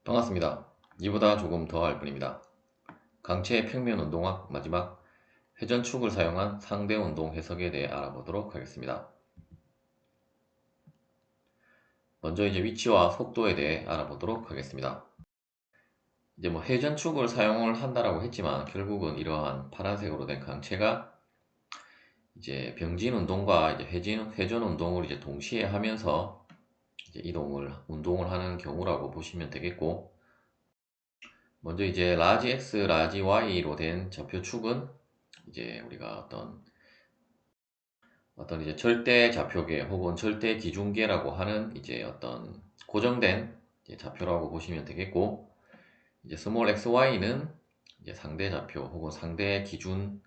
반갑습니다. 이보다 조금 더 할 뿐입니다. 강체의 평면 운동학 마지막 회전축을 사용한 상대 운동 해석에 대해 알아보도록 하겠습니다. 먼저 이제 위치와 속도에 대해 알아보도록 하겠습니다. 이제 뭐 회전축을 사용을 한다라고 했지만 결국은 이러한 파란색으로 된 강체가 이제 병진 운동과 이제 회전 운동을 이제 동시에 하면서 이제 운동을 하는 경우라고 보시면 되겠고, 먼저 이제 라지 X, 라지 Y로 된 좌표축은 이제 우리가 어떤 이제 절대 좌표계 혹은 절대 기준계라고 하는 이제 어떤 고정된 이제 좌표라고 보시면 되겠고, 이제 스몰 xy는 이제 상대 좌표 혹은 상대 기준,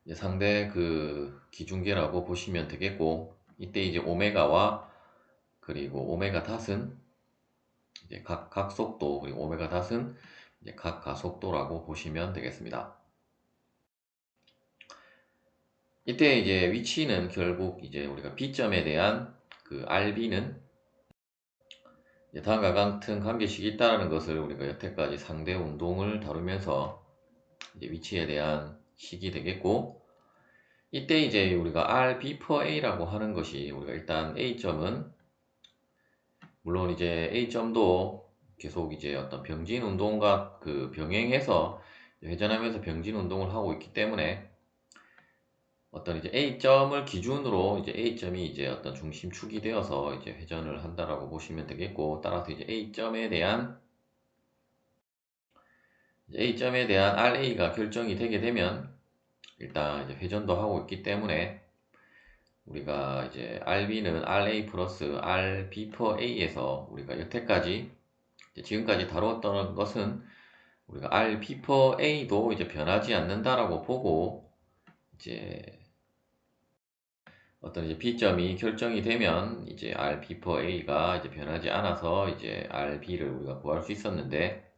이제 상대 기준계라고 보시면 되겠고, 이때 이제 오메가와 그리고 오메가 닷은 이제 각 각속도, 그리고 오메가 닷은 이제 각 가속도라고 보시면 되겠습니다. 이때 이제 위치는 결국 이제 우리가 B점에 대한 그 RB는 다음과 같은 관계식이 있다는 것을 우리가 여태까지 상대 운동을 다루면서 이제 위치에 대한 식이 되겠고, 이때 이제 우리가 RB per A라고 하는 것이, 우리가 일단 A점은 물론 이제 A점도 계속 이제 어떤 병진 운동과 병행해서 회전하면서 병진 운동을 하고 있기 때문에 어떤 이제 A점을 기준으로 이제 A점이 이제 어떤 중심축이 되어서 이제 회전을 한다라고 보시면 되겠고, 따라서 이제 A점에 대한 RA가 결정이 되게 되면 일단 이제 회전도 하고 있기 때문에 우리가 이제 RB는 RA 플러스 RB per A에서 우리가 여태까지 지금까지 다루었던 것은 우리가 RB per A도 이제 변하지 않는다라고 보고, 이제 어떤 이제 B점이 결정이 되면 이제 RB per A가 이제 변하지 않아서 이제 RB를 우리가 구할 수 있었는데,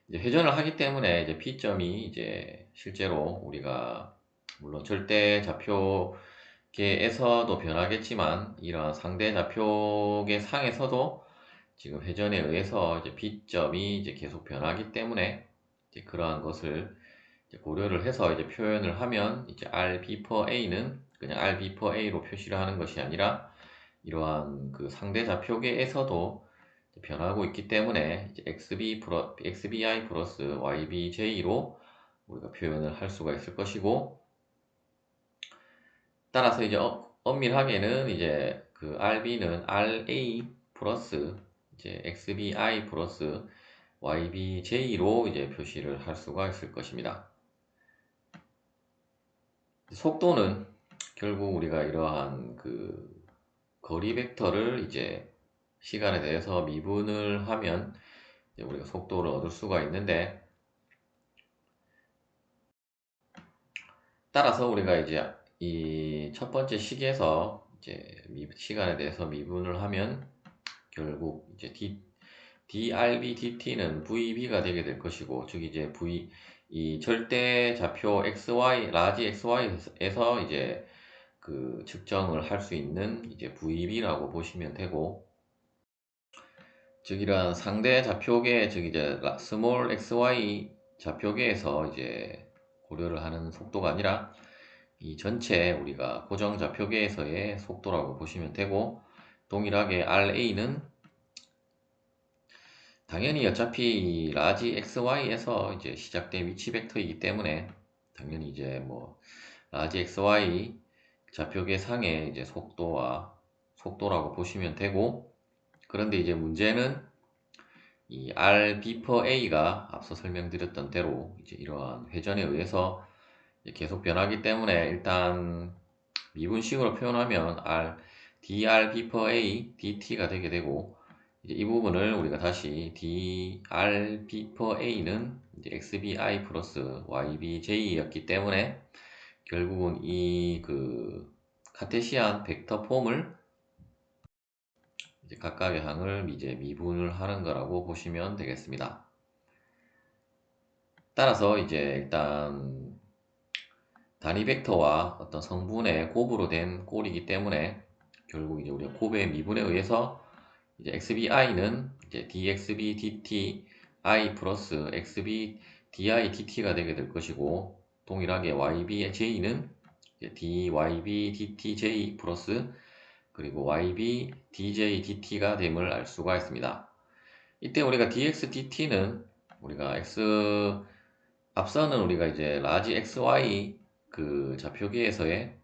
이제 회전을 하기 때문에 이제 P점이 이제 실제로 우리가 물론 절대 좌표계에서도 변하겠지만 이러한 상대 좌표계 상에서도 지금 회전에 의해서 이제 P점이 이제 계속 변하기 때문에 이제 그러한 것을 이제 고려를 해서 이제 표현을 하면 이제 RB per A는 그냥 RB per A로 표시를 하는 것이 아니라 이러한 그 상대 좌표계에서도 변하고 있기 때문에 이제 XBI 플러스 YBJ로 우리가 표현을 할 수가 있을 것이고, 따라서 이제 엄밀하게는 이제 그 RB는 RA 플러스 이제 XBI 플러스 YBJ로 이제 표시를 할 수가 있을 것입니다. 속도는 결국 우리가 이러한 그 거리 벡터를 이제 시간에 대해서 미분을 하면 이제 우리가 속도를 얻을 수가 있는데, 따라서 우리가 이제 이 첫 번째 식에서 이제 시간에 대해서 미분을 하면 결국 이제 drb dt는 vb가 되게 될 것이고, 즉 이제 이 절대 좌표 xy 라지 xy에서 이제 그 측정을 할 수 있는 이제 vb라고 보시면 되고, 즉 이러한 상대 좌표계, 즉 이제 스몰 xy 좌표계에서 이제 고려를 하는 속도가 아니라 이 전체 우리가 고정 좌표계에서의 속도라고 보시면 되고, 동일하게 RA는 당연히 어차피 이 라지 XY에서 이제 시작된 위치 벡터이기 때문에 당연히 이제 뭐 라지 XY 좌표계 상의 이제 속도라고 보시면 되고, 그런데 이제 문제는 이 RB per A가 앞서 설명드렸던 대로 이제 이러한 회전에 의해서 계속 변하기 때문에 일단 미분식으로 표현하면 drB per A dt가 되게 되고, 이제 이 부분을 우리가 다시 drB per A는 이제 xbi 플러스 ybj였기 때문에 결국은 이 카테시안 벡터 폼을 이제 각각의 항을 이제 미분을 하는 거라고 보시면 되겠습니다. 따라서 이제 일단 단위 벡터와 어떤 성분의 곱으로 된 꼴이기 때문에 결국 이제 우리가 곱의 미분에 의해서 이제 xbi는 이제 dxb dt i 플러스 xb di dt가 되게 될 것이고, 동일하게 ybj는 dyb dtj 플러스 그리고 yb dj dt가 됨을 알 수가 있습니다. 이때 우리가 dx dt는 우리가 앞서는 우리가 이제 라지 xy 그 좌표계에서의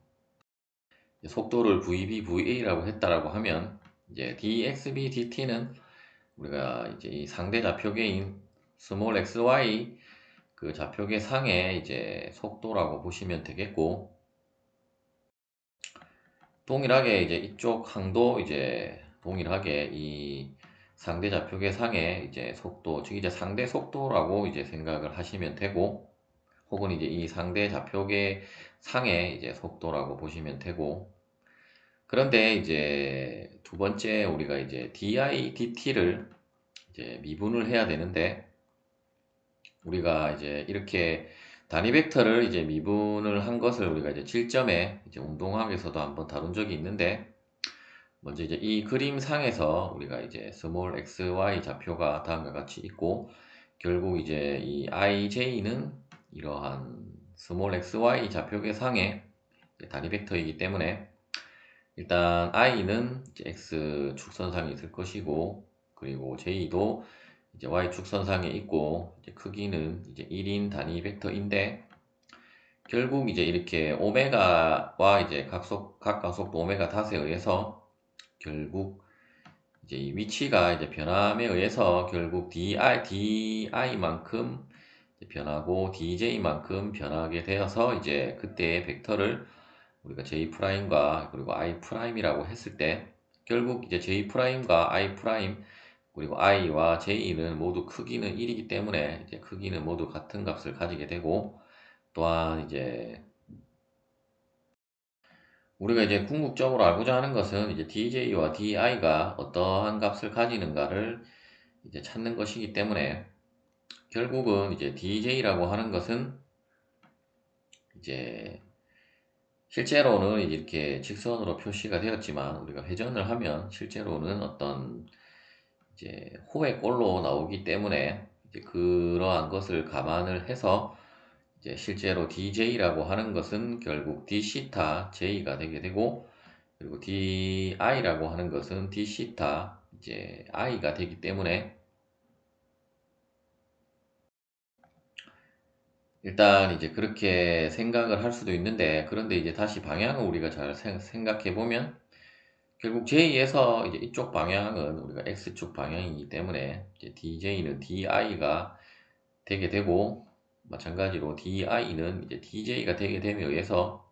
속도를 vb va라고 했다라고 하면, 이제 dxb dt는 우리가 이제 이 상대 좌표계인 스몰 xy 그 좌표계 상의 이제 속도라고 보시면 되겠고, 동일하게 이제 이쪽 항도 이제 동일하게 이 상대 좌표계 상의 이제 속도, 즉 이제 상대 속도라고 이제 생각을 하시면 되고, 혹은 이제 이 상대 좌표계 상의 이제 속도라고 보시면 되고, 그런데 이제 두 번째 우리가 이제 di dt를 이제 미분을 해야 되는데, 우리가 이제 이렇게 단위 벡터를 이제 미분을 한 것을 우리가 이제 7점에 이제 운동학에서도 한번 다룬 적이 있는데, 먼저 이제 이 그림상에서 우리가 이제 스몰 xy 좌표가 다음과 같이 있고, 결국 이제 이 ij는 이러한 스몰 xy 좌표계 상의 단위 벡터이기 때문에, 일단 i는 이제 x 축선상에 있을 것이고, 그리고 j도 이제 y 축선상에 있고, 이제 크기는 이제 1인 단위 벡터인데, 결국 이제 이렇게 오메가와 이제 각 가속도 오메가 닷에 의해서 결국 이제 이 위치가 이제 변함에 의해서 결국 di만큼 변하고 dj만큼 변하게 되어서, 이제 그때의 벡터를 우리가 J'과 그리고 I'이라고 했을 때, 결국 이제 J'과 I' 그리고 I와 J는 모두 크기는 1이기 때문에 이제 크기는 모두 같은 값을 가지게 되고, 또한 이제 우리가 이제 궁극적으로 알고자 하는 것은 이제 DJ와 DI가 어떠한 값을 가지는가를 이제 찾는 것이기 때문에, 결국은 이제 DJ라고 하는 것은 이제 실제로는 이렇게 직선으로 표시가 되었지만, 우리가 회전을 하면 실제로는 어떤 이제 호의 꼴로 나오기 때문에, 이제 그러한 것을 감안을 해서 이제 실제로 DJ라고 하는 것은 결국 D시타 J가 되게 되고, 그리고 DI라고 하는 것은 D시타 이제 I가 되기 때문에, 일단 이제 그렇게 생각을 할 수도 있는데, 그런데 이제 다시 방향을 우리가 잘 생각해 보면, 결국 J에서 이제 이쪽 방향은 우리가 X축 방향이기 때문에 이제 DJ는 DI가 되게 되고, 마찬가지로 DI는 이제 DJ가 되게 됨에 의해서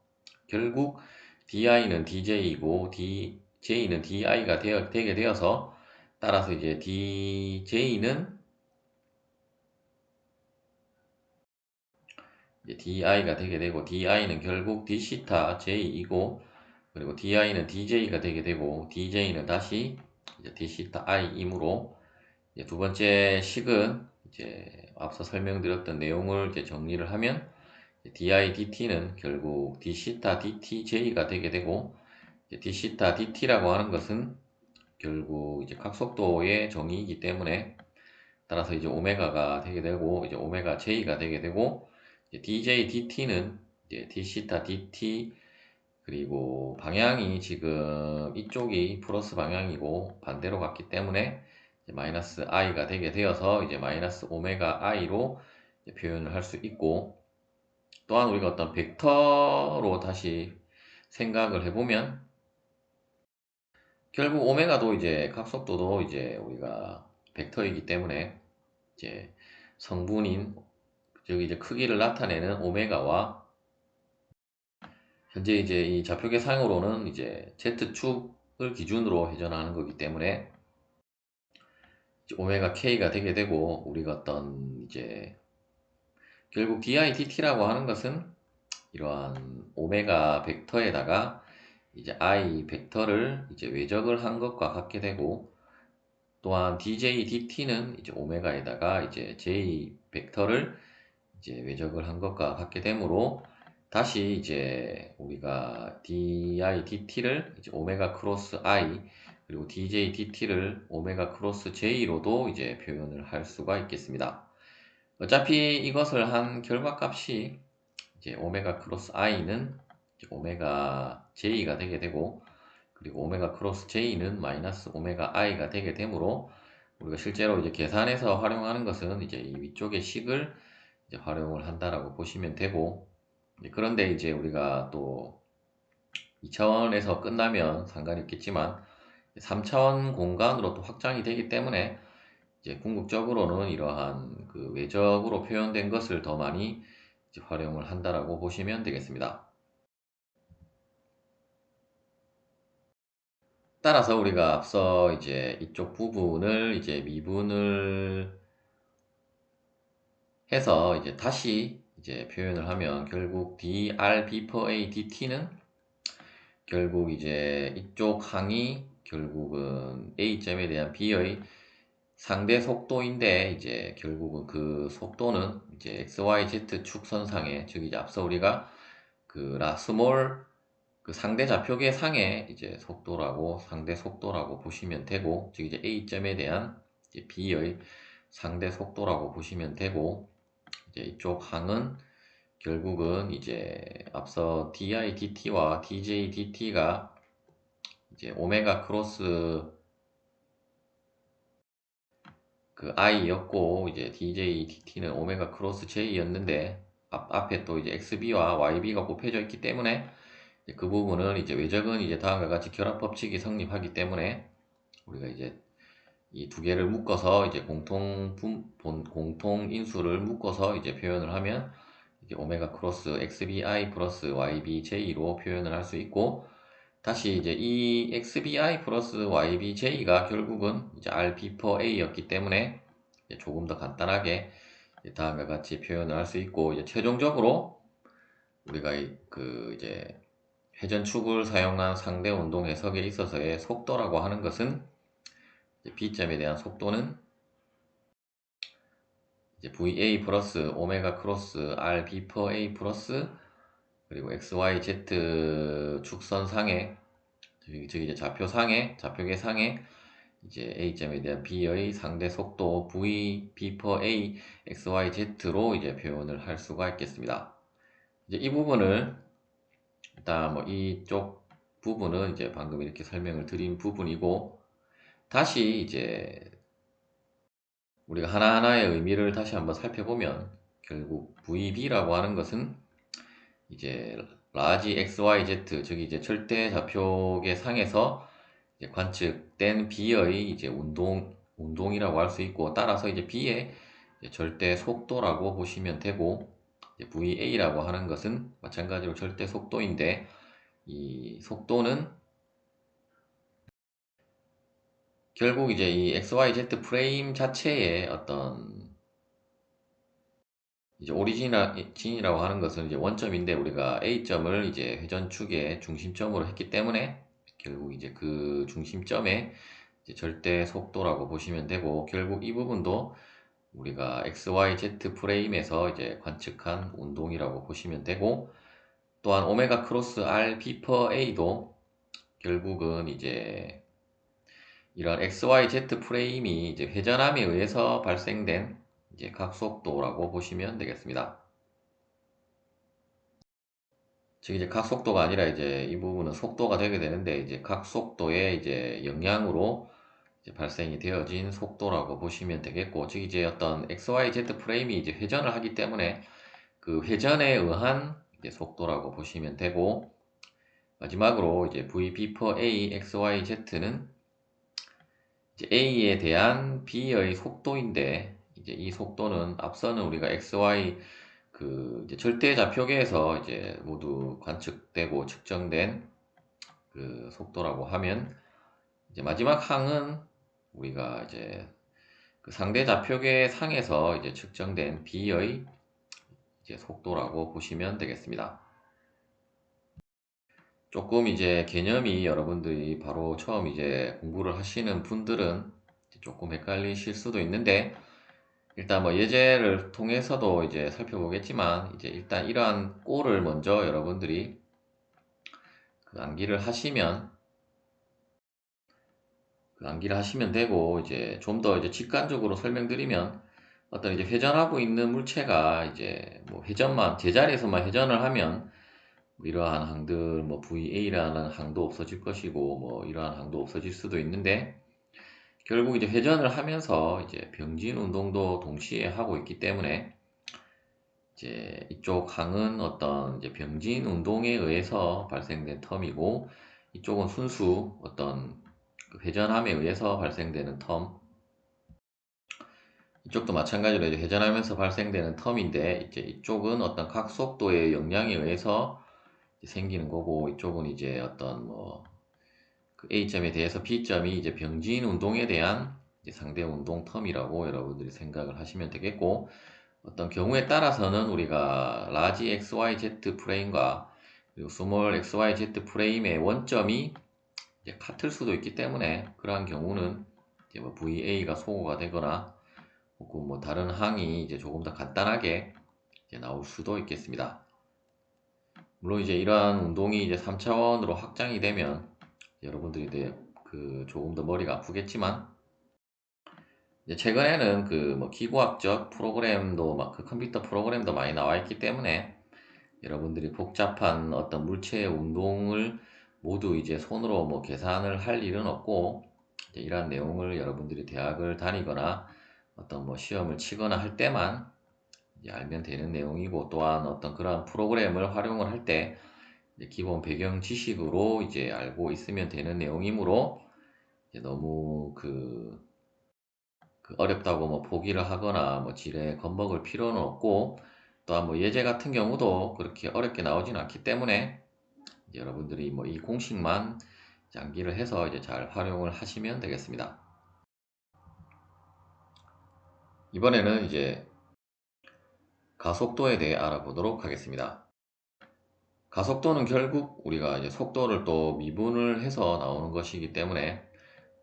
결국 DI는 DJ이고 DJ는 DI가 되게 되어서, 따라서 이제 DI가 되게 되고, DI는 결국 D시타 J이고, 그리고 DI는 DJ가 되게 되고, DJ는 다시 이제 D시타 I이므로, 이제 두 번째 식은 이제 앞서 설명드렸던 내용을 이제 정리를 하면, DI DT는 결국 D시타 DTJ가 되게 되고, 이제 D시타 DT라고 하는 것은 결국 이제 각속도의 정의이기 때문에, 따라서 이제 오메가가 되게 되고, 이제 오메가 J가 되게 되고, 이제 DJ DT는 이제 D시타 DT, 그리고 방향이 지금 이쪽이 플러스 방향이고 반대로 갔기 때문에 이제 마이너스 i가 되게 되어서 이제 마이너스 오메가 i로 표현을 할 수 있고, 또한 우리가 어떤 벡터로 다시 생각을 해보면, 결국 오메가도 이제 각속도도 이제 우리가 벡터이기 때문에, 이제 성분인, 즉 이제 크기를 나타내는 오메가와 현재 이제 이 좌표계 상으로는 이제 Z축을 기준으로 회전하는 거기 때문에 이제 오메가 K가 되게 되고, 우리가 어떤 이제 결국 DIDT라고 하는 것은 이러한 오메가 벡터에다가 이제 I 벡터를 이제 외적을 한 것과 같게 되고, 또한 DJDT는 이제 오메가에다가 이제 J 벡터를 이제 외적을 한 것과 같게 되므로, 다시 이제 우리가 DI, DT를 이제 오메가 크로스 I 그리고 DJ, DT를 오메가 크로스 J로도 이제 표현을 할 수가 있겠습니다. 어차피 이것을 한 결과값이 이제 오메가 크로스 I는 오메가 J가 되게 되고, 그리고 오메가 크로스 J는 마이너스 오메가 I가 되게 되므로, 우리가 실제로 이제 계산해서 활용하는 것은 이제 이 위쪽의 식을 이제 활용을 한다라고 보시면 되고, 그런데 이제 우리가 또 2차원에서 끝나면 상관이 없겠지만 3차원 공간으로 또 확장이 되기 때문에 이제 궁극적으로는 이러한 그 외적으로 표현된 것을 더 많이 이제 활용을 한다라고 보시면 되겠습니다. 따라서 우리가 앞서 이제 이쪽 부분을 이제 미분을 해서 이제 다시 이제 표현을 하면 결국 dr per a dt는 결국 이제 이쪽 항이 결국은 A점에 대한 B의 상대 속도인데, 이제 결국은 그 속도는 이제 XYZ 축선상에, 즉 이제 앞서 우리가 그 라스몰 그 상대 좌표계 상의 이제 속도라고, 상대 속도라고 보시면 되고, 즉 이제 A점에 대한 이제 B의 상대 속도라고 보시면 되고, 이제 이쪽 항은 결국은 이제 앞서 DI DT와 DJ DT가 이제 오메가 크로스 그 I였고, 이제 DJ DT는 오메가 크로스 J였는데, 앞에 또 이제 XB와 YB가 곱해져 있기 때문에 그 부분은 이제 외적은 이제 다음과 같이 결합 법칙이 성립하기 때문에 우리가 이제 이 두 개를 묶어서 이제 공통 인수를 묶어서 이제 표현을 하면 이제 오메가 크로스 XBI 플러스 YBJ로 표현을 할 수 있고, 다시 이제 이 XBI 플러스 YBJ가 결국은 이제 RB per A였기 때문에 이제 조금 더 간단하게 다음과 같이 표현을 할 수 있고, 이제 최종적으로 우리가 그 이제 회전축을 사용한 상대 운동 해석에 있어서의 속도라고 하는 것은 B점에 대한 속도는 이제 VA 플러스 오메가 크로스 RB per A 플러스 그리고 XYZ 축선상의, 즉 이제 좌표계상의 이제 A점에 대한 B의 상대 속도 V, B per A, XYZ로 이제 표현을 할 수가 있겠습니다. 이제 이 부분을 일단 뭐 이쪽 부분은 이제 방금 이렇게 설명을 드린 부분이고, 다시 이제 우리가 하나하나의 의미를 다시 한번 살펴보면 결국 VB라고 하는 것은 이제 라지 XYZ, 즉 이제 절대 좌표계 상에서 이제 관측된 B의 이제 운동이라고 할 수 있고, 따라서 이제 B의 이제 절대 속도라고 보시면 되고, 이제 VA라고 하는 것은 마찬가지로 절대 속도인데, 이 속도는 결국 이제 이 XYZ 프레임 자체의 어떤 이제 오리진이라고 하는 것은 이제 원점인데, 우리가 A점을 이제 회전축의 중심점으로 했기 때문에 결국 이제 그 중심점의 이제 절대 속도라고 보시면 되고, 결국 이 부분도 우리가 XYZ 프레임에서 이제 관측한 운동이라고 보시면 되고, 또한 오메가 크로스 R B per A도 결국은 이제 이런 XYZ 프레임이 이제 회전함에 의해서 발생된 이제 각속도라고 보시면 되겠습니다. 즉 이제 각속도가 아니라 이제 이 부분은 속도가 되게 되는데, 이제 각속도의 이제 영향으로 이제 발생이 되어진 속도라고 보시면 되겠고, 즉 이제 어떤 XYZ 프레임이 이제 회전을 하기 때문에 그 회전에 의한 이제 속도라고 보시면 되고, 마지막으로 이제 VB per A XYZ는 이제 A에 대한 B의 속도인데, 이제 이 속도는 앞서는 우리가 XY 그 이제 절대 좌표계에서 이제 모두 관측되고 측정된 그 속도라고 하면, 이제 마지막 항은 우리가 이제 그 상대 좌표계 상에서 이제 측정된 B의 이제 속도라고 보시면 되겠습니다. 조금 이제 개념이 여러분들이 바로 처음 이제 공부를 하시는 분들은 조금 헷갈리실 수도 있는데, 일단 뭐 예제를 통해서도 이제 살펴보겠지만, 이제 일단 이러한 꼴을 먼저 여러분들이 그 암기를 하시면 그 암기를 하시면 되고, 이제 좀 더 이제 직관적으로 설명드리면 어떤 이제 회전하고 있는 물체가 이제 뭐 회전만 제자리에서만 회전을 하면 뭐 이러한 항들 뭐 VA라는 항도 없어질 것이고 뭐 이러한 항도 없어질 수도 있는데, 결국 이제 회전을 하면서 이제 병진 운동도 동시에 하고 있기 때문에 이제 이쪽 항은 어떤 이제 병진 운동에 의해서 발생된 텀이고, 이쪽은 순수 어떤 그 회전함에 의해서 발생되는 텀, 이쪽도 마찬가지로 이제 회전하면서 발생되는 텀인데, 이제 이쪽은 어떤 각속도의 영향에 의해서 생기는 거고, 이쪽은 이제 어떤 뭐 그 A점에 대해서 B점이 이제 병진 운동에 대한 이제 상대 운동 텀이라고 여러분들이 생각을 하시면 되겠고, 어떤 경우에 따라서는 우리가 라지 XYZ 프레임과 그리고 스몰 XYZ 프레임의 원점이 이제 같을 수도 있기 때문에, 그러한 경우는 이제 뭐 VA가 소거가 되거나 혹은 뭐 다른 항이 이제 조금 더 간단하게 이제 나올 수도 있겠습니다. 물론 이제 이러한 운동이 이제 3차원으로 확장이 되면 여러분들이 이제 그 조금 더 머리가 아프겠지만, 이제 최근에는 그 뭐 기고학적 프로그램도 막 그 컴퓨터 프로그램도 많이 나와 있기 때문에 여러분들이 복잡한 어떤 물체의 운동을 모두 이제 손으로 뭐 계산을 할 일은 없고, 이제 이러한 내용을 여러분들이 대학을 다니거나 어떤 뭐 시험을 치거나 할 때만 이제 알면 되는 내용이고, 또한 어떤 그러한 프로그램을 활용을 할 때 기본 배경 지식으로 이제 알고 있으면 되는 내용이므로, 이제 너무 그 어렵다고 뭐 포기를 하거나 뭐 지레 겁먹을 필요는 없고, 또한 뭐 예제 같은 경우도 그렇게 어렵게 나오진 않기 때문에 이제 여러분들이 뭐 이 공식만 암기를 해서 이제 잘 활용을 하시면 되겠습니다. 이번에는 이제 가속도에 대해 알아보도록 하겠습니다. 가속도는 결국 우리가 이제 속도를 또 미분을 해서 나오는 것이기 때문에,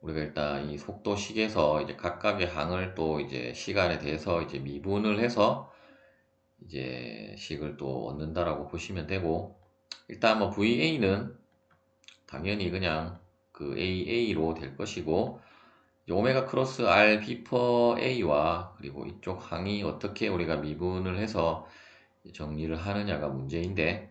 우리가 일단 이 속도식에서 이제 각각의 항을 또 이제 시간에 대해서 이제 미분을 해서 이제 식을 또 얻는다라고 보시면 되고, 일단 뭐 VA는 당연히 그냥 그 AA로 될 것이고, 오메가 크로스 R 비퍼 A와 그리고 이쪽 항이 어떻게 우리가 미분을 해서 정리를 하느냐가 문제인데,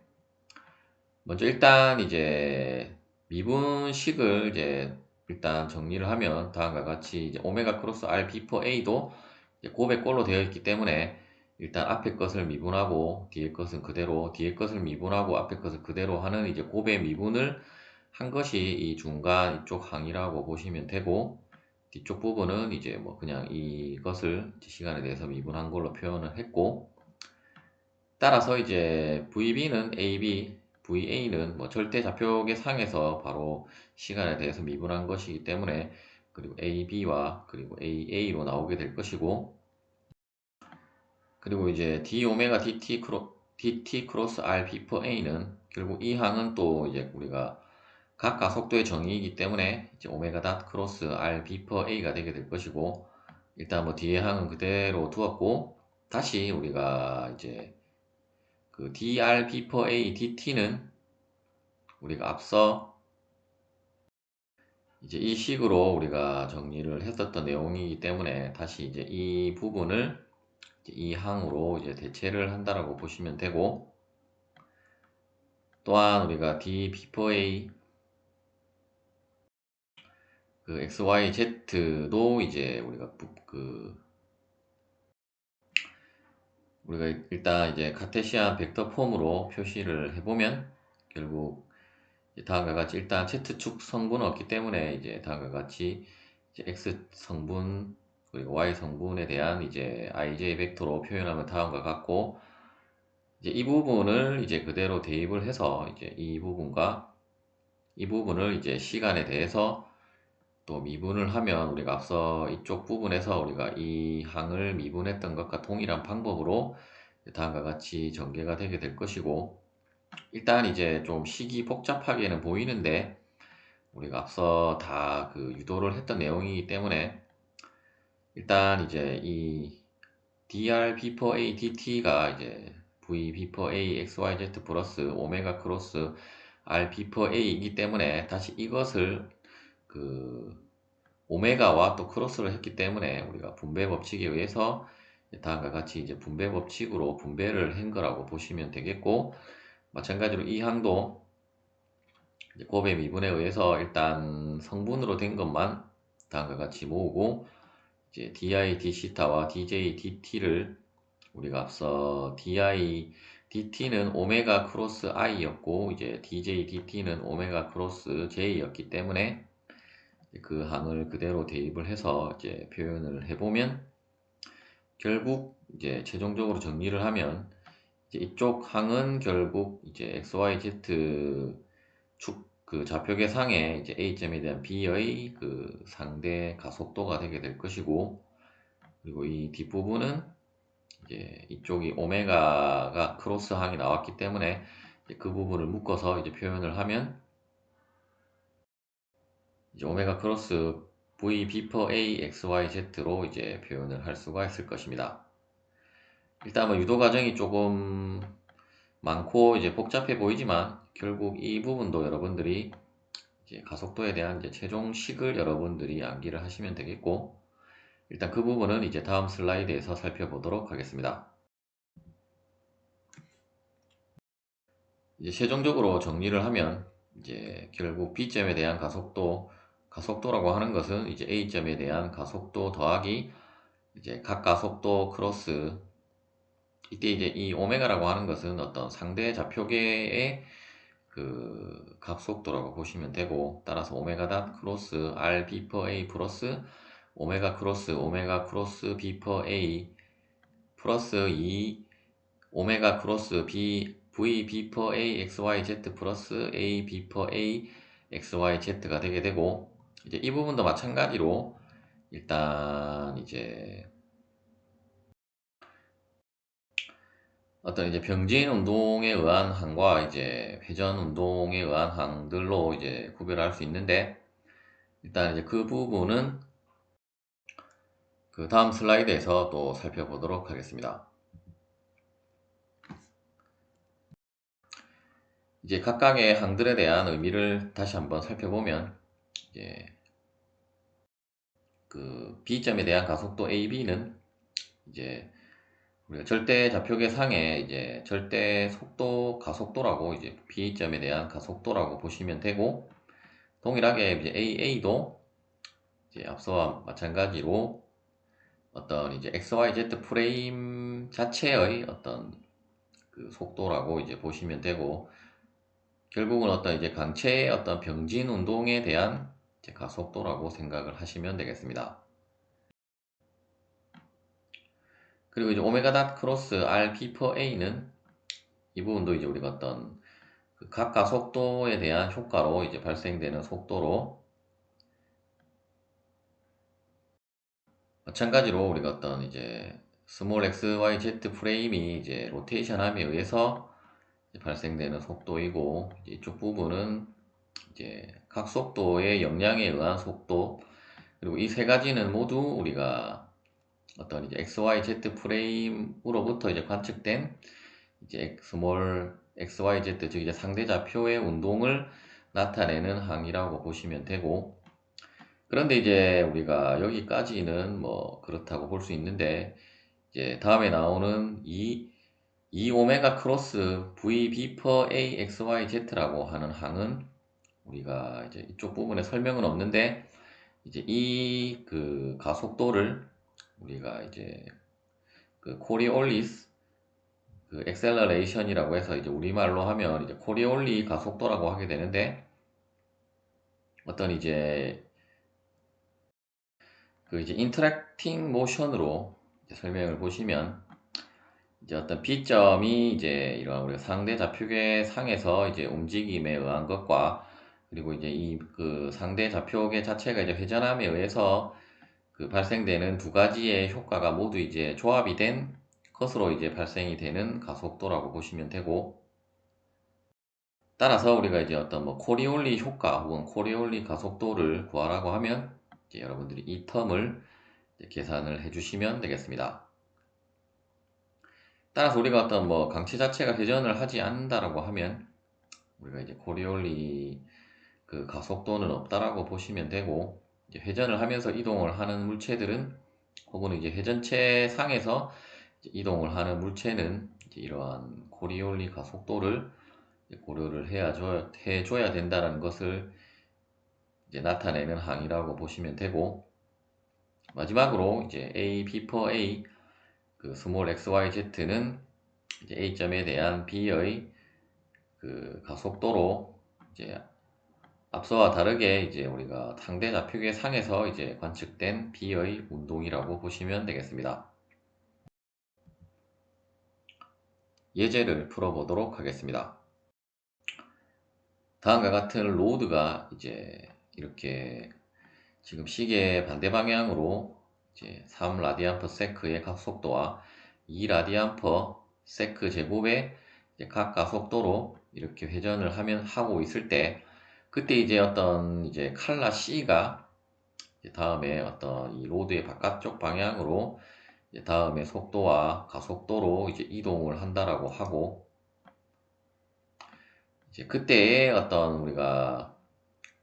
먼저 일단 이제 미분식을 이제 일단 정리를 하면 다음과 같이 이제 오메가 크로스 R 비퍼 A도 곱의 꼴로 되어 있기 때문에, 일단 앞에 것을 미분하고 뒤에 것은 그대로, 뒤에 것을 미분하고 앞에 것을 그대로 하는 이제 곱의 미분을 한 것이 이 중간 이쪽 항이라고 보시면 되고, 뒤쪽 부분은 이제 뭐 그냥 이것을 시간에 대해서 미분한 걸로 표현을 했고, 따라서 이제 VB는 AB, VA는 뭐 절대 좌표계 상에서 바로 시간에 대해서 미분한 것이기 때문에, 그리고 AB와 그리고 AA로 나오게 될 것이고, 그리고 이제 d 오메가 dt 크로스 r b per a는 결국 이 항은 또 이제 우리가 각 가속도의 정의이기 때문에 이제 오메가 닷 크로스 r b per a가 되게 될 것이고, 일단 뭐 뒤에 항은 그대로 두었고, 다시 우리가 이제 그 dr b per a dt는 우리가 앞서 이제 이 식으로 우리가 정리를 했었던 내용이기 때문에, 다시 이제 이 부분을 이 항으로 이제 대체를 한다라고 보시면 되고, 또한 우리가 D before A 그 XYZ도 이제 우리가 일단 이제 카테시안 벡터 폼으로 표시를 해보면, 결국 다음과 같이 일단 Z축 성분은 없기 때문에 이제 다음과 같이 이제 X 성분 그리고 Y 성분에 대한 이제 IJ 벡터로 표현하면 다음과 같고, 이제 이 부분을 이제 그대로 대입을 해서 이제 이 부분과 이 부분을 이제 시간에 대해서 또 미분을 하면, 우리가 앞서 이쪽 부분에서 우리가 이 항을 미분했던 것과 동일한 방법으로 다음과 같이 전개가 되게 될 것이고, 일단 이제 좀 식이 복잡하게는 보이는데 우리가 앞서 다 그 유도를 했던 내용이기 때문에, 일단 이제 이 dr b per a dt가 이제 v b per a xyz 플러스 오메가 크로스 r b per a이기 때문에, 다시 이것을 그 오메가와 또 크로스를 했기 때문에 우리가 분배 법칙에 의해서 다음과 같이 이제 분배 법칙으로 분배를 한 거라고 보시면 되겠고, 마찬가지로 이 항도 이제 곱의 미분에 의해서 일단 성분으로 된 것만 다음과 같이 모으고, 이제 di dθ와 dj dt를 우리가 앞서 di dt는 오메가 크로스 i였고, 이제 dj dt는 오메가 크로스 j였기 때문에 그 항을 그대로 대입을 해서 이제 표현을 해보면, 결국 이제 최종적으로 정리를 하면 이제 이쪽 항은 결국 이제 XYZ 축 그 좌표계상의 이제 A점에 대한 B의 그 상대 가속도가 되게 될 것이고, 그리고 이 뒷부분은 이제 이쪽이 오메가가 크로스 항이 나왔기 때문에 이제 그 부분을 묶어서 이제 표현을 하면 이제 오메가 크로스 V B per A XYZ로 이제 표현을 할 수가 있을 것입니다. 일단 뭐 유도 과정이 조금 많고 이제 복잡해 보이지만, 결국 이 부분도 여러분들이 이제 가속도에 대한 이제 최종식을 여러분들이 암기를 하시면 되겠고, 일단 그 부분은 이제 다음 슬라이드에서 살펴보도록 하겠습니다. 이제 최종적으로 정리를 하면 이제 결국 B점에 대한 가속도라고 하는 것은 이제 A점에 대한 가속도 더하기 이제 각 가속도 크로스, 이때 이제 이 오메가라고 하는 것은 어떤 상대 좌표계의 그 각속도라고 보시면 되고, 따라서 오메가 닷 크로스 r b per a 플러스 오메가 크로스 b per a 플러스 2 오메가 크로스 b v b per a xyz 플러스 a b per a xyz가 되게 되고, 이제 이 부분도 마찬가지로 일단 이제 어떤 이제 병진 운동에 의한 항과 이제 회전 운동에 의한 항들로 이제 구별할 수 있는데, 일단 이제 그 부분은 그 다음 슬라이드에서 또 살펴보도록 하겠습니다. 이제 각각의 항들에 대한 의미를 다시 한번 살펴보면, 이제 그 B점에 대한 가속도 AB는 이제 우리가 절대 좌표계 상의 이제 절대 속도 가속도라고 이제 B점에 대한 가속도라고 보시면 되고, 동일하게 이제 AA도 이제 앞서와 마찬가지로 어떤 이제 XYZ 프레임 자체의 어떤 그 속도라고 이제 보시면 되고, 결국은 어떤 이제 강체의 어떤 병진 운동에 대한 이제 가속도라고 생각을 하시면 되겠습니다. 그리고 이제 오메가 닷 크로스 RP per A는 이 부분도 이제 우리가 어떤 그각 가속도에 대한 효과로 이제 발생되는 속도로, 마찬가지로 우리가 어떤 이제 스몰 XYZ 프레임이 이제 로테이션함에 의해서 발생되는 속도이고, 이제 이쪽 부분은 이제 각 속도의 영향에 의한 속도, 그리고 이 세 가지는 모두 우리가 어떤 이제 XYZ 프레임으로부터 이제 관측된 이제 스몰 XYZ, 즉 이제 상대 좌표의 운동을 나타내는 항이라고 보시면 되고, 그런데 이제 우리가 여기까지는 뭐 그렇다고 볼 수 있는데, 이제 다음에 나오는 이 오메가 크로스 VB per AXYZ라고 하는 항은 우리가 이제 이쪽 부분에 설명은 없는데, 이제 이 그 가속도를 우리가 이제 그 코리올리스 그 엑셀러레이션이라고 해서 이제 우리말로 하면 이제 코리올리 가속도라고 하게 되는데, 어떤 이제 그 이제 인터랙팅 모션으로 이제 설명을 보시면, 이제 어떤 B점이 이제 이런 우리가 상대 좌표계 상에서 이제 움직임에 의한 것과, 그리고 이제 이 그 상대 좌표계 자체가 이제 회전함에 의해서 그 발생되는 두 가지의 효과가 모두 이제 조합이 된 것으로 이제 발생이 되는 가속도라고 보시면 되고, 따라서 우리가 이제 어떤 뭐 코리올리 효과 혹은 코리올리 가속도를 구하라고 하면 이제 여러분들이 이 텀을 이제 계산을 해주시면 되겠습니다. 따라서 우리가 어떤 뭐 강체 자체가 회전을 하지 않는다라고 하면 우리가 이제 코리올리 그 가속도는 없다라고 보시면 되고, 이제 회전을 하면서 이동을 하는 물체들은 혹은 이제 회전체 상에서 이제 이동을 하는 물체는 이제 이러한 코리올리 가속도를 고려를 해줘야 된다는 것을 이제 나타내는 항이라고 보시면 되고, 마지막으로 이제 A, B per A 그 스몰 XYZ는 이제 A점에 대한 B의 그 가속도로 이제 앞서와 다르게 이제 우리가 상대 좌표계 상에서 이제 관측된 B의 운동이라고 보시면 되겠습니다. 예제를 풀어보도록 하겠습니다. 다음과 같은 로드가 이제 이렇게 지금 시계 반대 방향으로 이제 3 라디안 퍼 세크의 가속도와 2 라디안 퍼 세크 제곱의 각 가속도로 이렇게 회전을 하고 있을 때, 그때 이제 어떤 이제 칼라 C가 다음에 어떤 이 로드의 바깥쪽 방향으로 다음에 속도와 가속도로 이제 이동을 한다라고 하고, 이제 그때의 어떤 우리가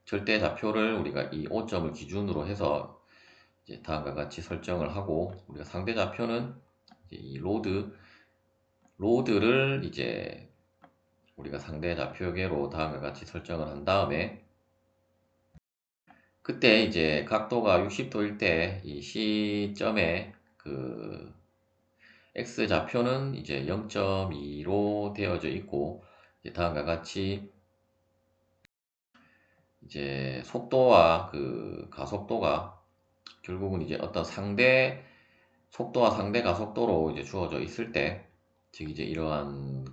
절대 좌표를 우리가 이 5점을 기준으로 해서 이제 다음과 같이 설정을 하고, 우리가 상대 좌표는 이제 이 로드를 이제 우리가 상대 좌표계로 다음과 같이 설정을 한 다음에, 그때 이제 각도가 60도일 때 이 시점에 그 x 좌표는 이제 0.2로 되어져 있고, 이제 다음과 같이 이제 속도와 그 가속도가 결국은 이제 어떤 상대 속도와 상대 가속도로 이제 주어져 있을 때, 즉 이제 이러한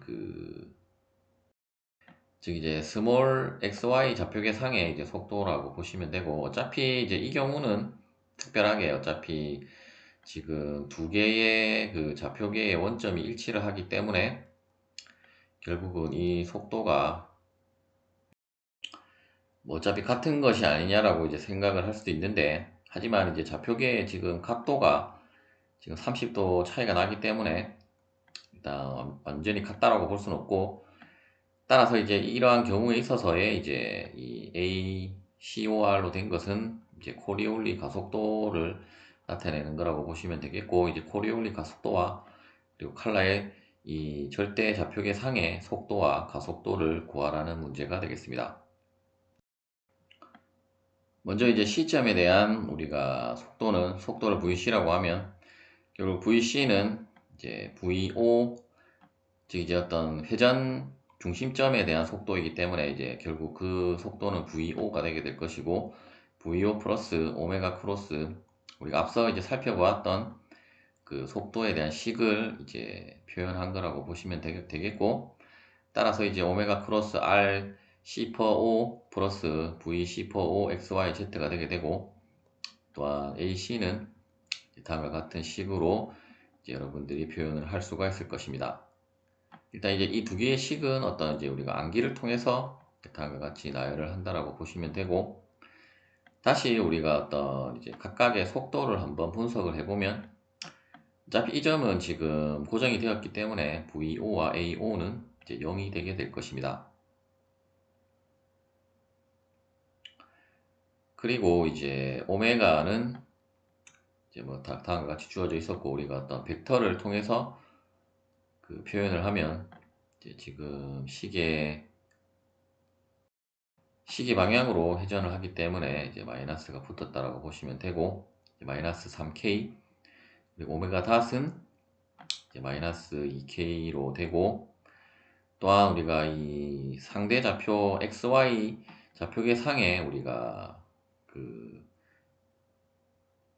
즉 이제 스몰 xy 좌표계 상의 이제 속도라고 보시면 되고, 어차피 이제 이 경우는 특별하게 어차피 지금 두 개의 그 좌표계의 원점이 일치를 하기 때문에 결국은 이 속도가 뭐 어차피 같은 것이 아니냐라고 이제 생각을 할 수도 있는데, 하지만 이제 좌표계의 지금 각도가 지금 30도 차이가 나기 때문에 일단 완전히 같다라고 볼 수는 없고, 따라서 이제 이러한 경우에 있어서의 이제 이 ACOR로 된 것은 이제 코리올리 가속도를 나타내는 거라고 보시면 되겠고, 이제 코리올리 가속도와 그리고 칼라의 이 절대 좌표계 상의 속도와 가속도를 구하라는 문제가 되겠습니다. 먼저 이제 시점에 대한 우리가 속도를 VC라고 하면, 결국 VC는 이제 VO, 즉 이제 어떤 회전 중심점에 대한 속도이기 때문에 이제 결국 그 속도는 VO가 되게 될 것이고, VO 플러스 오메가 크로스, 우리가 앞서 이제 살펴보았던 그 속도에 대한 식을 이제 표현한 거라고 보시면 되겠고, 따라서 이제 오메가 크로스 R C per O 플러스 V C per O XY Z가 되게 되고, 또한 AC는 다음과 같은 식으로 이제 여러분들이 표현을 할 수가 있을 것입니다. 일단 이제 이 두 개의 식은 어떤 이제 우리가 암기를 통해서 다음과 같이 나열을 한다라고 보시면 되고, 다시 우리가 어떤 이제 각각의 속도를 한번 분석을 해보면, 어차피 이 점은 지금 고정이 되었기 때문에 VO와 AO는 이제 0이 되게 될 것입니다. 그리고 이제 오메가는 이제 뭐 다음과 같이 주어져 있었고, 우리가 어떤 벡터를 통해서 그 표현을 하면 이제 지금 시계 방향으로 회전을 하기 때문에 이제 마이너스가 붙었다라고 보시면 되고, 마이너스 3K, 그리고 오메가 닷은 이제 마이너스 2K로 되고, 또한 우리가 이 상대 좌표 XY 좌표계 상에 우리가 그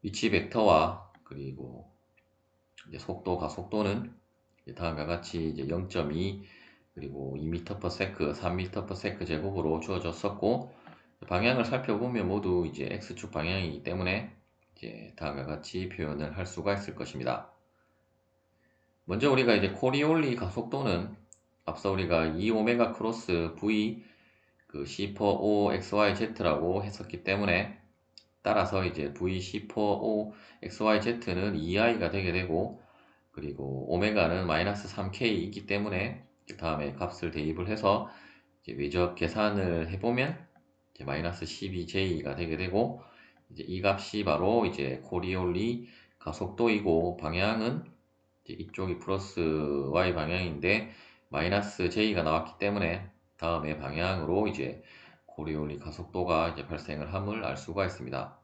위치 벡터와 그리고 이제 속도, 가속도는 다음과 같이 이제 0.2 그리고 2m/s, 3m/s 제곱으로 주어졌었고, 방향을 살펴보면 모두 이제 x축 방향이기 때문에 이제 다음과 같이 표현을 할 수가 있을 것입니다. 먼저 우리가 이제 코리올리 가속도는 앞서 우리가 2오메가 크로스 v 그 C per O XYZ라고 했었기 때문에, 따라서 이제 v C per O XYZ는 2i가 되게 되고, 그리고 오메가는 마이너스 3k이기 때문에 다음에 값을 대입을 해서 이제 외적 계산을 해보면 이제 마이너스 12j가 되게 되고, 이제 이 값이 바로 이제 코리올리 가속도이고 방향은 이제 이쪽이 플러스 y 방향인데 마이너스 j가 나왔기 때문에 다음의 방향으로 이제 코리올리 가속도가 이제 발생을 함을 알 수가 있습니다.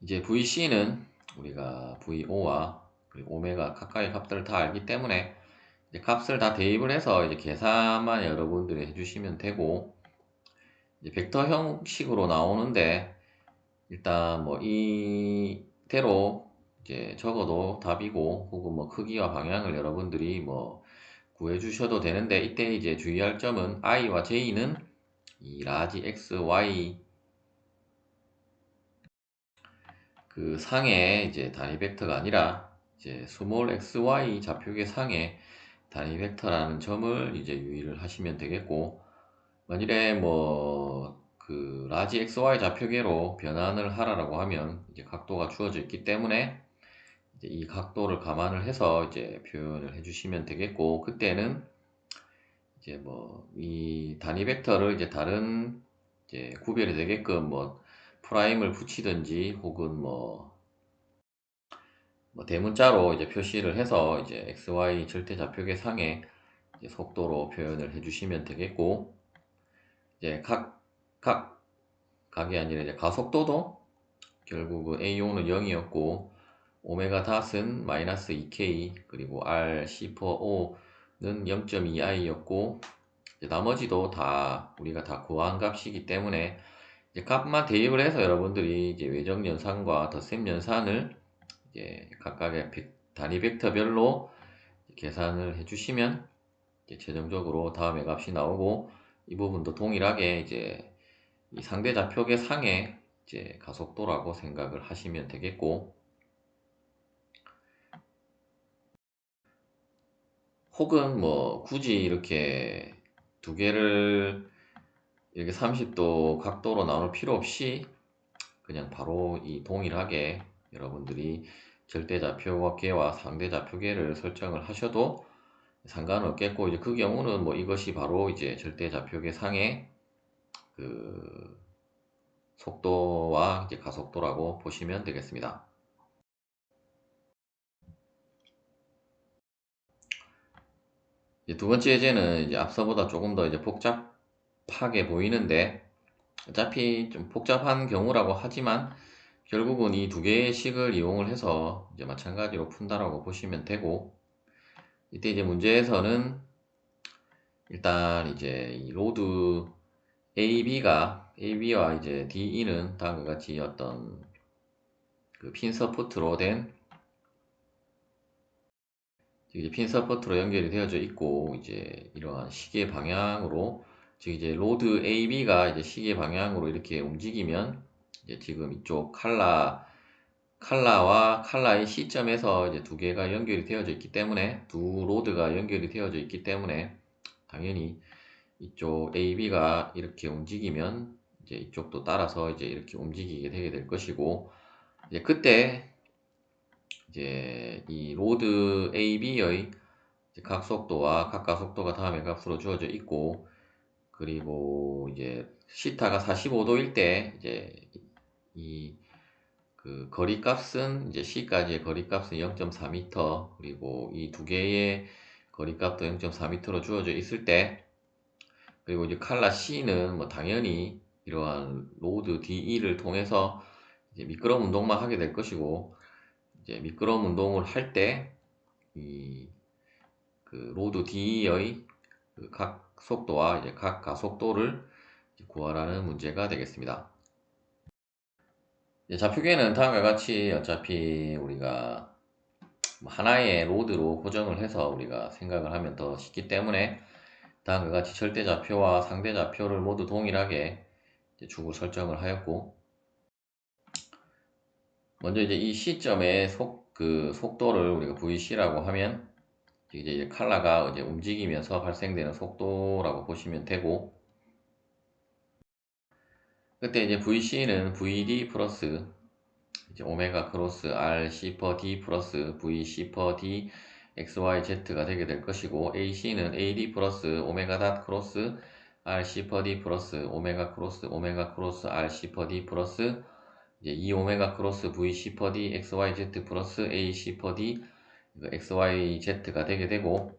이제 VC는 우리가 VO와 그리고 오메가 각각의 값들을 다 알기 때문에 이제 값을 다 대입을 해서 이제 계산만 여러분들이 해주시면 되고, 이제 벡터 형식으로 나오는데 일단 뭐 이대로 이제 적어도 답이고, 혹은 뭐 크기와 방향을 여러분들이 뭐 구해 주셔도 되는데, 이때 이제 주의할 점은 i와 j는 이 라지 x, y 그 상의 이제 단위 벡터가 아니라 이제 스몰 x, y 좌표계 상의 단위 벡터라는 점을 이제 유의를 하시면 되겠고, 만일에 뭐 그 라지 xy 좌표계로 변환을 하라고 하면 이제 각도가 주어져 있기 때문에 이제 이 각도를 감안을 해서 이제 표현을 해주시면 되겠고, 그때는 이제 뭐 이 단위 벡터를 이제 다른 이제 구별이 되게끔 뭐 프라임을 붙이든지, 혹은 뭐 대문자로 이제 표시를 해서 이제 xy 절대 좌표계 상의 이제 속도로 표현을 해주시면 되겠고, 이제 각이 아니라 이제 가속도도 결국은 AO는 0이었고 오메가 닷은 마이너스 2K 그리고 R C4O는 0.2i였고, 나머지도 다 우리가 다 구한 값이기 때문에 이제 값만 대입을 해서 여러분들이 이제 외적 연산과 덧셈 연산을 이제 각각의 단위 벡터별로 계산을 해주시면 이제 최종적으로 다음의 값이 나오고, 이 부분도 동일하게 이제 이 상대 좌표계 상의 이제 가속도라고 생각을 하시면 되겠고, 혹은 뭐 굳이 이렇게 두 개를 이렇게 30도 각도로 나눌 필요 없이 그냥 바로 이 동일하게 여러분들이 절대좌표계와 상대좌표계를 설정을 하셔도 상관은 없겠고, 이제 그 경우는 뭐 이것이 바로 이제 절대좌표계 상의 그 속도와 이제 가속도라고 보시면 되겠습니다. 이제 두 번째 예제는 이제 앞서보다 조금 더 이제 복잡하게 보이는데, 어차피 좀 복잡한 경우라고 하지만 결국은 이 두 개의 식을 이용을 해서 이제 마찬가지로 푼다라고 보시면 되고, 이때 이제 문제에서는 일단 이제 이 로드 AB와 이제 DE는 다음과 같이 어떤 그 핀 서포트로 된 이제 핀 서포트로 연결이 되어져 있고, 이제 이러한 시계 방향으로, 즉 이제 로드 AB가 이제 시계 방향으로 이렇게 움직이면 이제 지금 이쪽 칼라와 칼라의 시점에서 이제 두 개가 연결이 되어져 있기 때문에, 두 로드가 연결이 되어져 있기 때문에 당연히 이쪽 AB가 이렇게 움직이면 이제 이쪽도 따라서 이제 이렇게 움직이게 되게 될 것이고, 이제 그때 이제 이 로드 AB의 각 속도와 각가속도가 다음의 값으로 주어져 있고, 그리고 이제 시타가 45도일 때 이제 이 그 거리값은 이제 C까지의 거리값은 0.4m, 그리고 이 두 개의 거리값도 0.4m로 주어져 있을 때, 그리고 이제 칼라 C는 뭐 당연히 이러한 로드 DE를 통해서 이제 미끄럼 운동만 하게 될 것이고, 이제 미끄럼 운동을 할 때 이 그 로드 DE의 그 각 속도와 이제 각 가속도를 구하라는 문제가 되겠습니다. 좌표계는 다음과 같이 어차피 우리가 하나의 로드로 고정을 해서 우리가 생각을 하면 더 쉽기 때문에 다음과 같이 절대좌표와 상대좌표를 모두 동일하게 축을 설정을 하였고, 먼저 이제 이 시점의 속도를 우리가 VC라고 하면 이제 칼라가 이제 움직이면서 발생되는 속도라고 보시면 되고, 그때 이제 VC는 VD 플러스 이제 오메가 크로스 R C 퍼 D 플러스 V C 퍼 D XYZ가 되게 될 것이고, AC는 AD 플러스 오메가 닷 크로스 RC per D 플러스 오메가 크로스 RC per D 플러스 이제 2 오메가 크로스 VC per D XYZ 플러스 AC per D XYZ가 되게 되고,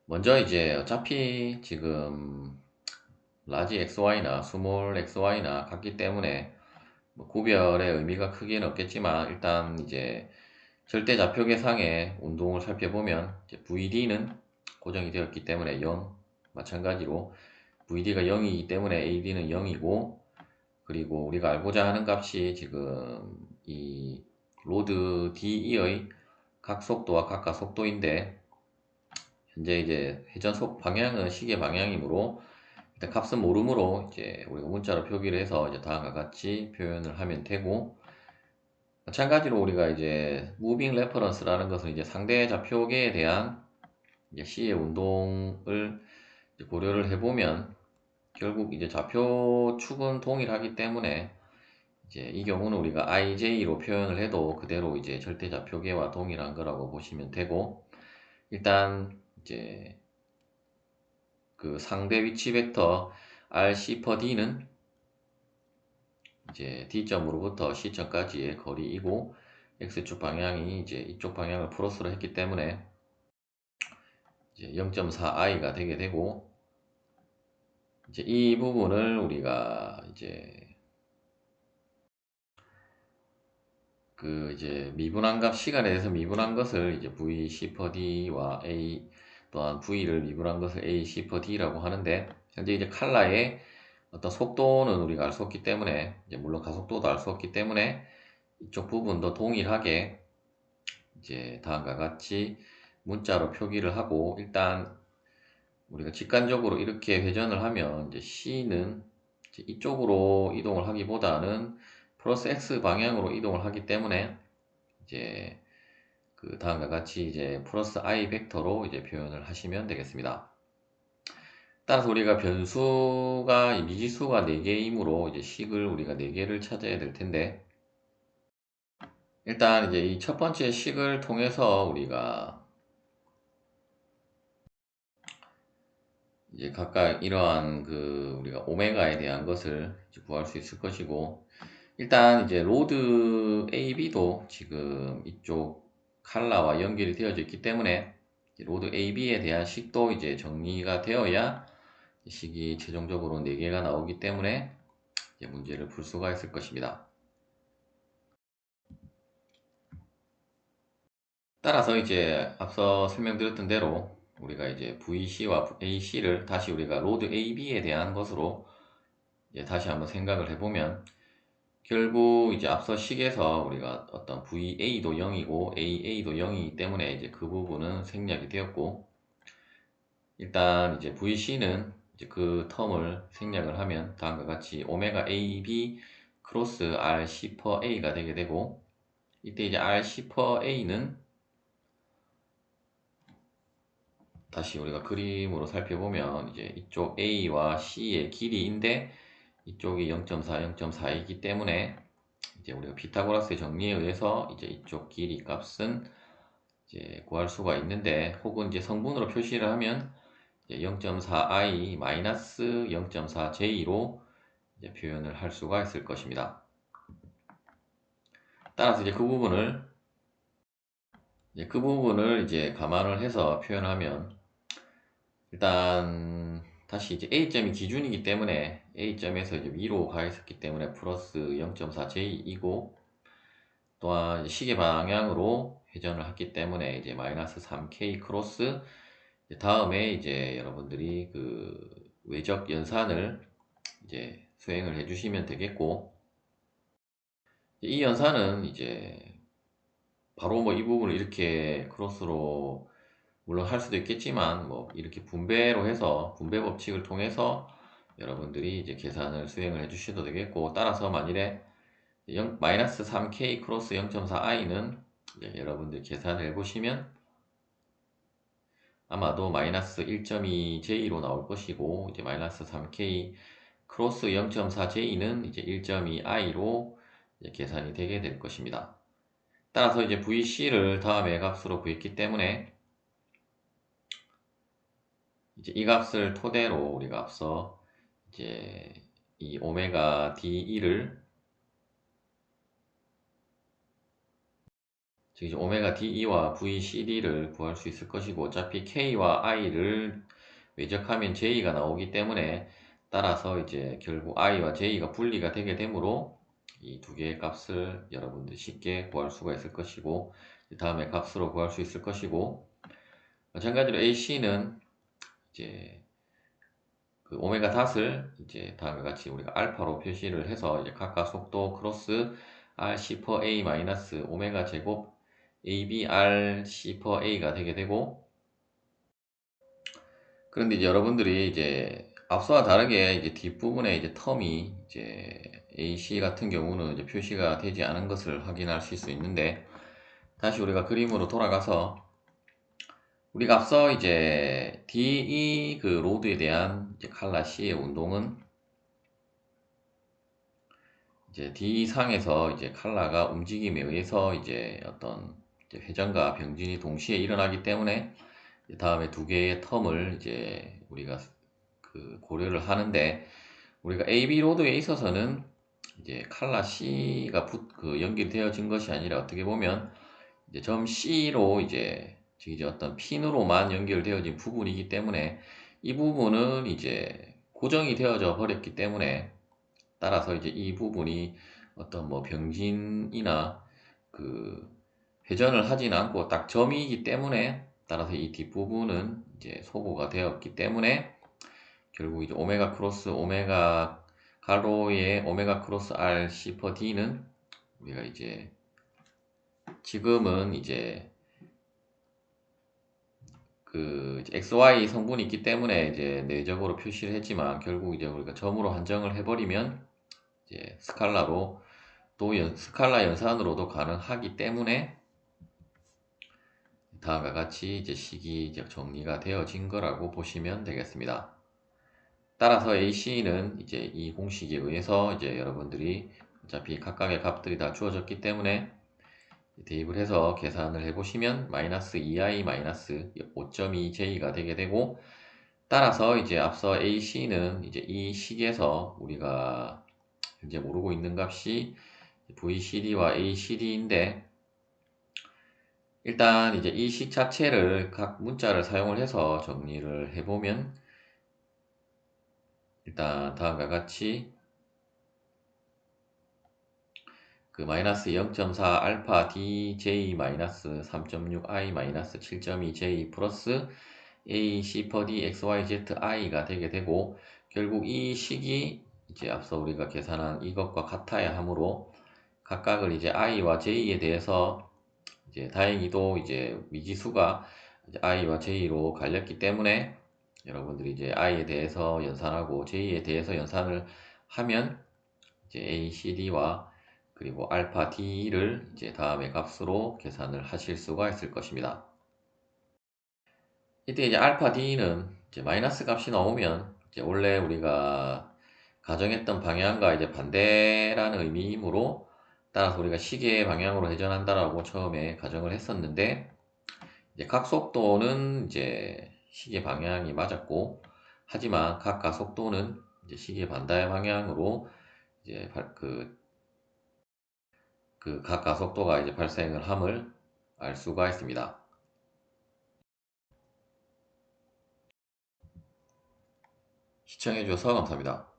먼저 이제 어차피 지금 라지 XY나 스몰 XY나 같기 때문에 뭐 구별의 의미가 크게는 없겠지만, 일단 이제 절대 좌표계상의 운동을 살펴보면 이제 VD는 고정이 되었기 때문에 0, 마찬가지로 VD가 0이기 때문에 AD는 0이고, 그리고 우리가 알고자 하는 값이 지금 이 로드 DE의 각속도와 각가속도인데, 현재 이제 회전 속 방향은 시계 방향이므로 일단 값은 모름으로 이제 우리가 문자로 표기를 해서 이제 다음과 같이 표현을 하면 되고, 마찬가지로 우리가 이제 무빙 레퍼런스라는 것은 이제 상대 좌표계에 대한 이제 C의 운동을 이제 고려를 해보면 결국 이제 좌표 축은 동일하기 때문에 이제 이 경우는 우리가 IJ로 표현을 해도 그대로 이제 절대 좌표계와 동일한 거라고 보시면 되고, 일단 이제 그 상대 위치 벡터 RC per D는 이제 D점으로부터 C점까지의 거리이고, X축 방향이 이제 이쪽 방향을 플러스로 했기 때문에 이제 0.4i가 되게 되고, 이제 이 부분을 우리가 이제 미분한 시간에 대해서 미분한 것을 이제 V C per D와 A 또한 V를 미분한 것을 A C per D라고 하는데, 현재 이제 칼라의 어떤 속도는 우리가 알 수 없기 때문에, 이제 물론 가속도도 알 수 없기 때문에 이쪽 부분도 동일하게 이제 다음과 같이 문자로 표기를 하고, 일단 우리가 직관적으로 이렇게 회전을 하면 이제 C는 이제 이쪽으로 이동을 하기보다는 플러스 X 방향으로 이동을 하기 때문에 이제 그 다음과 같이 이제 플러스 I 벡터로 이제 표현을 하시면 되겠습니다. 따라서 우리가 변수가 미지수가 4개이므로 이제 식을 우리가 4개를 찾아야 될 텐데, 일단 이제 이 첫 번째 식을 통해서 우리가 이제 각각 이러한 우리가 오메가에 대한 것을 이제 구할 수 있을 것이고, 일단 이제 로드 AB도 지금 이쪽 칼라와 연결이 되어져 있기 때문에 로드 AB에 대한 식도 이제 정리가 되어야 식이 최종적으로 4개가 나오기 때문에 이제 문제를 풀 수가 있을 것입니다. 따라서 이제 앞서 설명드렸던 대로 우리가 이제 VC와 AC를 다시 우리가 로드 AB에 대한 것으로 이제 다시 한번 생각을 해보면, 결국 이제 앞서 식에서 우리가 어떤 VA도 0이고 AA도 0이기 때문에 이제 그 부분은 생략이 되었고, 일단 이제 VC는 이제 그 텀을 생략을 하면 다음과 같이 오메가 AB 크로스 RC per A가 되게 되고, 이때 이제 RC per A는 다시 우리가 그림으로 살펴보면 이제 이쪽 A와 C의 길이인데 이쪽이 0.4, 0.4이기 때문에 이제 우리가 피타고라스의 정리에 의해서 이제 이쪽 길이 값은 이제 구할 수가 있는데, 혹은 이제 성분으로 표시를 하면 0.4i 마이너스 0.4j로 이제 표현을 할 수가 있을 것입니다. 따라서 이제 그 부분을 이제 감안을 해서 표현하면, 일단 다시 이제 A점이 기준이기 때문에 A점에서 이제 위로 가 있었기 때문에 플러스 0.4j이고, 또한 시계 방향으로 회전을 했기 때문에 이제 마이너스 3k 크로스, 다음에 이제 여러분들이 외적 연산을 이제 수행을 해주시면 되겠고, 이 연산은 이제 바로 뭐 이 부분을 이렇게 크로스로 물론 할 수도 있겠지만, 뭐 이렇게 분배로 해서 분배 법칙을 통해서 여러분들이 이제 계산을 수행을 해 주셔도 되겠고, 따라서 만일에 마이너스 3k 크로스 0.4i는 여러분들 계산을 해보시면 아마도 마이너스 1.2j로 나올 것이고, 이제 마이너스 3k 크로스 0.4j는 이제 1.2i로 계산이 되게 될 것입니다. 따라서 이제 VC를 다음의 값으로 구했기 때문에 이제 이 값을 토대로 우리가 앞서 이제 이 오메가 D2를 즉 이제 오메가 D2와 VCD를 구할 수 있을 것이고, 어차피 K와 I를 외적하면 J가 나오기 때문에, 따라서 이제 결국 I와 J가 분리가 되게 되므로 이 두 개의 값을 여러분들 쉽게 구할 수가 있을 것이고, 다음에 값으로 구할 수 있을 것이고, 마찬가지로 AC는 이제 그 오메가 닷을 이제 다음과 같이 우리가 알파로 표시를 해서 이제 각각 속도 크로스 R C per A 마이너스 오메가 제곱 AB R C per A가 되게 되고, 그런데 이제 여러분들이 이제 앞서와 다르게 이제 뒷부분에 이제 텀이 이제 AC 같은 경우는 이제 표시가 되지 않은 것을 확인하실 수 있는데, 다시 우리가 그림으로 돌아가서 우리가 앞서 이제 DE 그 로드에 대한 이제 칼라 C의 운동은 이제 D 상에서 이제 칼라가 움직임에 의해서 이제 어떤 이제 회전과 병진이 동시에 일어나기 때문에 다음에 두 개의 텀을 이제 우리가 그 고려를 하는데, 우리가 AB 로드에 있어서는 이제 칼라 C가 그 연결되어진 것이 아니라 어떻게 보면 이제 점 C로 이제 즉 이제 어떤 핀으로만 연결되어진 부분이기 때문에 이 부분은 이제 고정이 되어져 버렸기 때문에, 따라서 이제 이 부분이 어떤 뭐 병진이나 그 회전을 하지는 않고 딱 점이기 때문에, 따라서 이 뒷부분은 이제 소거가 되었기 때문에 결국 이제 오메가 크로스 오메가 가로의 오메가 크로스 R C 퍼 D는 우리가 이제 지금은 이제 그 XY 성분이 있기 때문에 이제 내적으로 표시를 했지만, 결국 이제 우리가 점으로 한정을 해버리면 이제 스칼라로 또 스칼라 연산으로도 가능하기 때문에 다음과 같이 이제 시기적 정리가 되어진 거라고 보시면 되겠습니다. 따라서 AC는 이제 이 공식에 의해서 이제 여러분들이 어차피 각각의 값들이 다 주어졌기 때문에 대입을 해서 계산을 해보시면 마이너스 2i 마이너스 5.2j가 되게 되고, 따라서 이제 앞서 AC는 이제 이 식에서 우리가 현재 모르고 있는 값이 VCD와 ACD인데, 일단 이제 이 식 자체를 각 문자를 사용을 해서 정리를 해보면 일단 다음과 같이 그 마이너스 0.4 알파 DJ 마이너스 3.6 I 마이너스 7.2 J 플러스 A C per D X Y Z I가 되게 되고, 결국 이 식이 이제 앞서 우리가 계산한 이것과 같아야 하므로 각각을 이제 I와 J에 대해서 이제 다행히도 이제 미지수가 이제 I와 J로 갈렸기 때문에 여러분들이 이제 I에 대해서 연산하고 J에 대해서 연산을 하면 이제 A, C, D와 그리고 알파 D를 이제 다음의 값으로 계산을 하실 수가 있을 것입니다. 이때 이제 알파 D는 이제 마이너스 값이 나오면 이제 원래 우리가 가정했던 방향과 이제 반대라는 의미이므로, 따라서 우리가 시계 방향으로 회전한다라고 처음에 가정을 했었는데, 이제 각 속도는 이제 시계 방향이 맞았고, 하지만 각 가속도는 이제 시계 반대 방향으로 이제 그 각 가속도가 이제 발생을 함을 알 수가 있습니다. 시청해 주셔서 감사합니다.